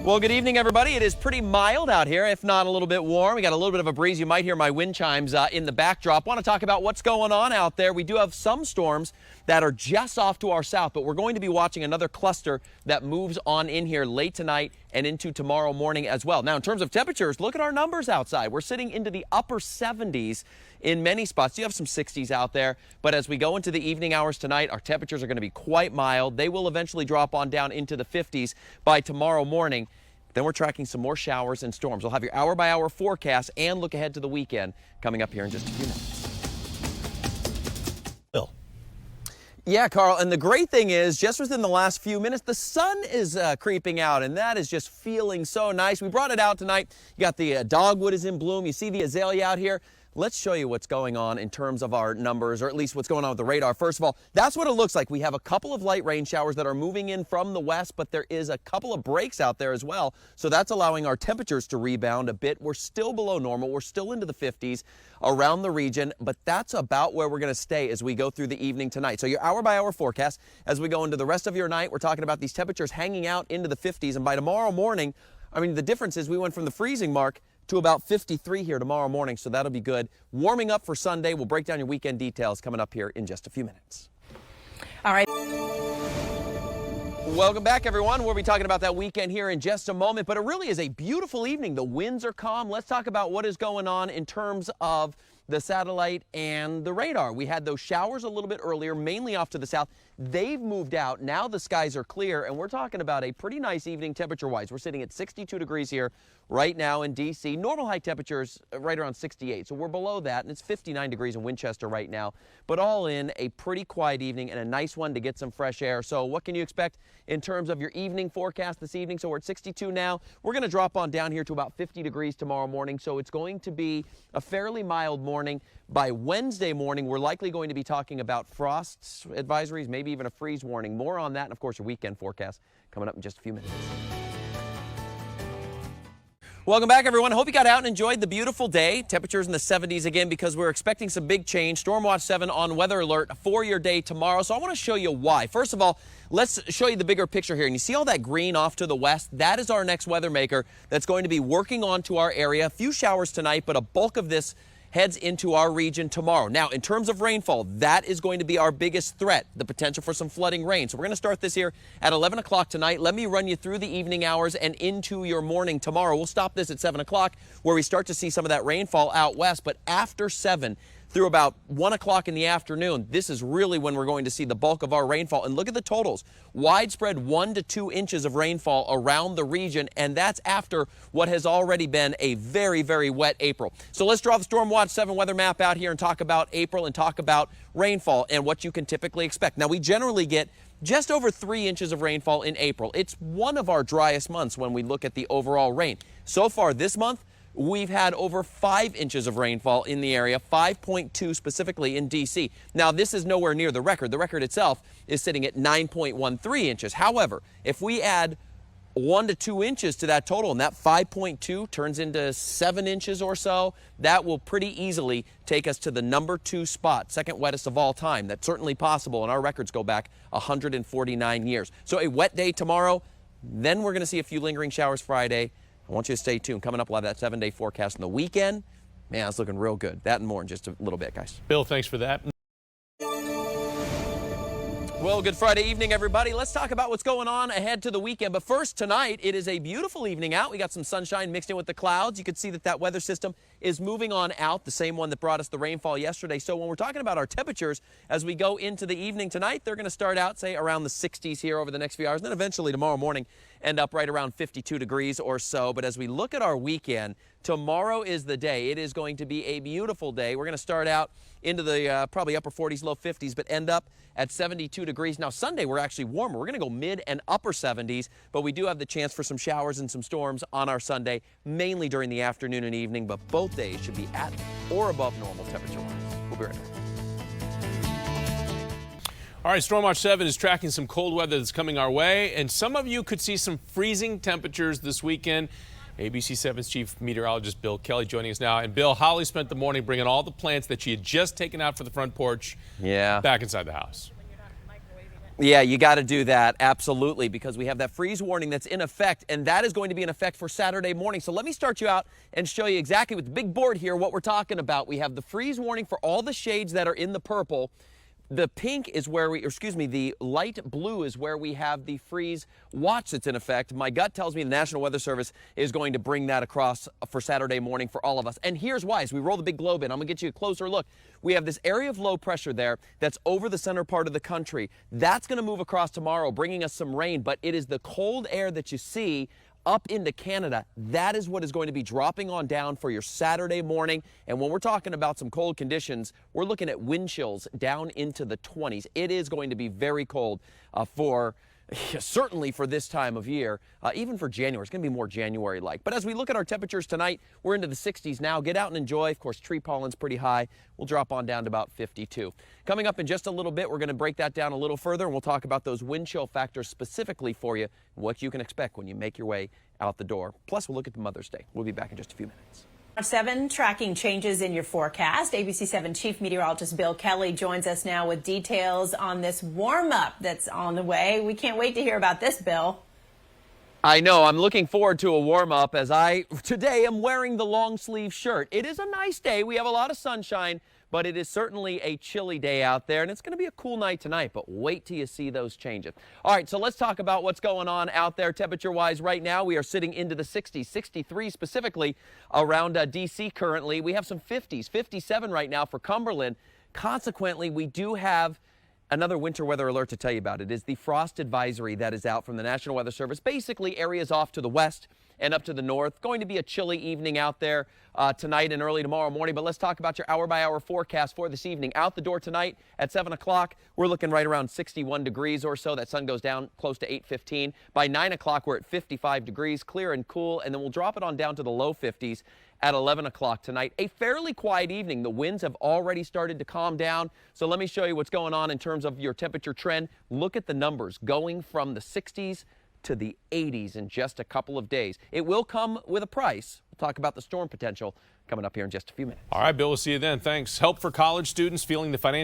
Well, good evening, everybody. It is pretty mild out here, if not a little bit warm. We got a little bit of a breeze. You might hear my wind chimes in the backdrop. Want to talk about what's going on out there. We do have some storms that are just off to our south, but we're going to be watching another cluster that moves on in here late tonight and into tomorrow morning as well. Now, in terms of temperatures, look at our numbers outside. We're sitting into the upper 70s in many spots. You have some 60s out there, but as we go into the evening hours tonight, our temperatures are going to be quite mild. They will eventually drop on down into the 50s by tomorrow morning. Then we're tracking some more showers and storms. We'll have your hour-by-hour forecast and look ahead to the weekend coming up here in just a few minutes. Bill. Yeah, Carl, and the great thing is, just within the last few minutes, the sun is creeping out, and that is just feeling so nice. We brought it out tonight. You got the dogwood is in bloom. You see the azalea out here. Let's show you what's going on in terms of our numbers, or at least what's going on with the radar. First of all, that's what it looks like. We have a couple of light rain showers that are moving in from the west, but there is a couple of breaks out there as well. So that's allowing our temperatures to rebound a bit. We're still below normal. We're still into the 50s around the region, but that's about where we're going to stay as we go through the evening tonight. So your hour-by-hour forecast, as we go into the rest of your night, we're talking about these temperatures hanging out into the 50s. And by tomorrow morning, I mean, the difference is we went from the freezing mark to about 53 here tomorrow morning, so that'll be good. Warming up for Sunday. We'll break down your weekend details coming up here in just a few minutes. All right. Welcome back, everyone. We'll be talking about that weekend here in just a moment, but it really is a beautiful evening. The winds are calm. Let's talk about what is going on in terms of the satellite and the radar. We had those showers a little bit earlier, mainly off to the south. They've moved out. Now the skies are clear, and we're talking about a pretty nice evening temperature-wise. We're sitting at 62 degrees here right now in D.C. Normal high temperatures right around 68, so we're below that, and it's 59 degrees in Winchester right now. But all in, a pretty quiet evening and a nice one to get some fresh air. So what can you expect in terms of your evening forecast this evening? So we're at 62 now. We're going to drop on down here to about 50 degrees tomorrow morning, so it's going to be a fairly mild morning. By Wednesday morning, we're likely going to be talking about frost advisories, maybe even a freeze warning. More on that, and of course, your weekend forecast coming up in just a few minutes. Welcome back, everyone. I hope you got out and enjoyed the beautiful day. Temperatures in the 70s again because we're expecting some big change. Storm Watch 7 on weather alert for your day tomorrow. So I want to show you why. First of all, let's show you the bigger picture here. And you see all that green off to the west? That is our next weather maker that's going to be working onto our area. A few showers tonight, but a bulk of this heads into our region tomorrow. Now, in terms of rainfall, that is going to be our biggest threat, the potential for some flooding rain. So we're going to start this here at 11 o'clock tonight. Let me run you through the evening hours and into your morning tomorrow. We'll stop this at 7 o'clock where we start to see some of that rainfall out west. But after 7 through about 1 o'clock in the afternoon, this is really when we're going to see the bulk of our rainfall. And look at the totals. Widespread 1 to 2 inches of rainfall around the region, and that's after what has already been a very, very wet April. So let's draw the Storm Watch 7 weather map out here and talk about April and talk about rainfall and what you can typically expect. Now, we generally get just over 3 inches of rainfall in April. It's one of our driest months when we look at the overall rain. So far this month, we've had over 5 inches of rainfall in the area, 5.2 specifically in D.C. Now, this is nowhere near the record. The record itself is sitting at 9.13 inches. However, if we add 1 to 2 inches to that total, and that 5.2 turns into 7 inches or so, that will pretty easily take us to the number 2 spot, second wettest of all time. That's certainly possible, and our records go back 149 years. So a wet day tomorrow, then we're going to see a few lingering showers Friday. I want you to stay tuned. Coming up, we'll have that 7-day forecast on the weekend. Man, it's looking real good. That and more in just a little bit, guys. Bill, thanks for that. Well, good Friday evening, everybody. Let's talk about what's going on ahead to the weekend. But first, tonight, it is a beautiful evening out. We got some sunshine mixed in with the clouds. You can see that weather system is moving on out, the same one that brought us the rainfall yesterday. So when we're talking about our temperatures as we go into the evening tonight, they're going to start out, say, around the 60s here over the next few hours. And then eventually tomorrow morning end up right around 52 degrees or so. But as we look at our weekend, tomorrow is the day. It is going to be a beautiful day. We're going to start out into the probably upper 40s, low 50s, but end up at 72 degrees. Now, Sunday, we're actually warmer. We're going to go mid and upper 70s, but we do have the chance for some showers and some storms on our Sunday, mainly during the afternoon and evening, but both days should be at or above normal temperature-wise. We'll be right back. All right, Storm Watch 7 is tracking some cold weather that's coming our way, and some of you could see some freezing temperatures this weekend. ABC 7's Chief Meteorologist Bill Kelly joining us now. And Bill, Holly spent the morning bringing all the plants that she had just taken out for the front porch back inside the house. Yeah, you got to do that. Absolutely, because we have that freeze warning that's in effect, and that is going to be in effect for Saturday morning. So let me start you out and show you exactly with the big board here what we're talking about. We have the freeze warning for all the shades that are in the purple. The pink is where the light blue is where we have the freeze watch that's in effect. My gut tells me the National Weather Service is going to bring that across for Saturday morning for all of us. And here's why. As we roll the big globe in, I'm going to get you a closer look. We have this area of low pressure there that's over the center part of the country. That's going to move across tomorrow, bringing us some rain, but it is the cold air that you see up into Canada. That is what is going to be dropping on down for your Saturday morning. And when we're talking about some cold conditions, we're looking at wind chills down into the 20s. It is going to be very cold certainly for this time of year, even for January. It's going to be more January-like. But as we look at our temperatures tonight, we're into the 60s now. Get out and enjoy. Of course, tree pollen's pretty high. We'll drop on down to about 52. Coming up in just a little bit, we're going to break that down a little further, and we'll talk about those wind chill factors specifically for you, what you can expect when you make your way out the door. Plus, we'll look at the Mother's Day. We'll be back in just a few minutes. 7 tracking changes in your forecast. ABC 7 Chief Meteorologist Bill Kelly joins us now with details on this warm-up that's on the way. We can't wait to hear about this, Bill. I know. I'm looking forward to a warm-up as today am wearing the long-sleeve shirt. It is a nice day. We have a lot of sunshine, but it is certainly a chilly day out there, and it's going to be a cool night tonight, but wait till you see those changes. All right, so let's talk about what's going on out there temperature-wise right now. We are sitting into the 60s, 63 specifically around D.C. currently. We have some 50s, 57 right now for Cumberland. Consequently, we do have another winter weather alert to tell you about. It is the frost advisory that is out from the National Weather Service. Basically, areas off to the west and up to the north. Going to be a chilly evening out there tonight and early tomorrow morning. But let's talk about your hour-by-hour forecast for this evening. Out the door tonight at 7 o'clock, we're looking right around 61 degrees or so. That sun goes down close to 8:15. By 9 o'clock, we're at 55 degrees, clear and cool, and then we'll drop it on down to the low 50s at 11 o'clock tonight. A fairly quiet evening. The winds have already started to calm down. So let me show you what's going on in terms of your temperature trend. Look at the numbers going from the 60s to the 80s in just a couple of days. It will come with a price. We'll talk about the storm potential coming up here in just a few minutes. All right, Bill, we'll see you then. Thanks. Help for college students feeling the financial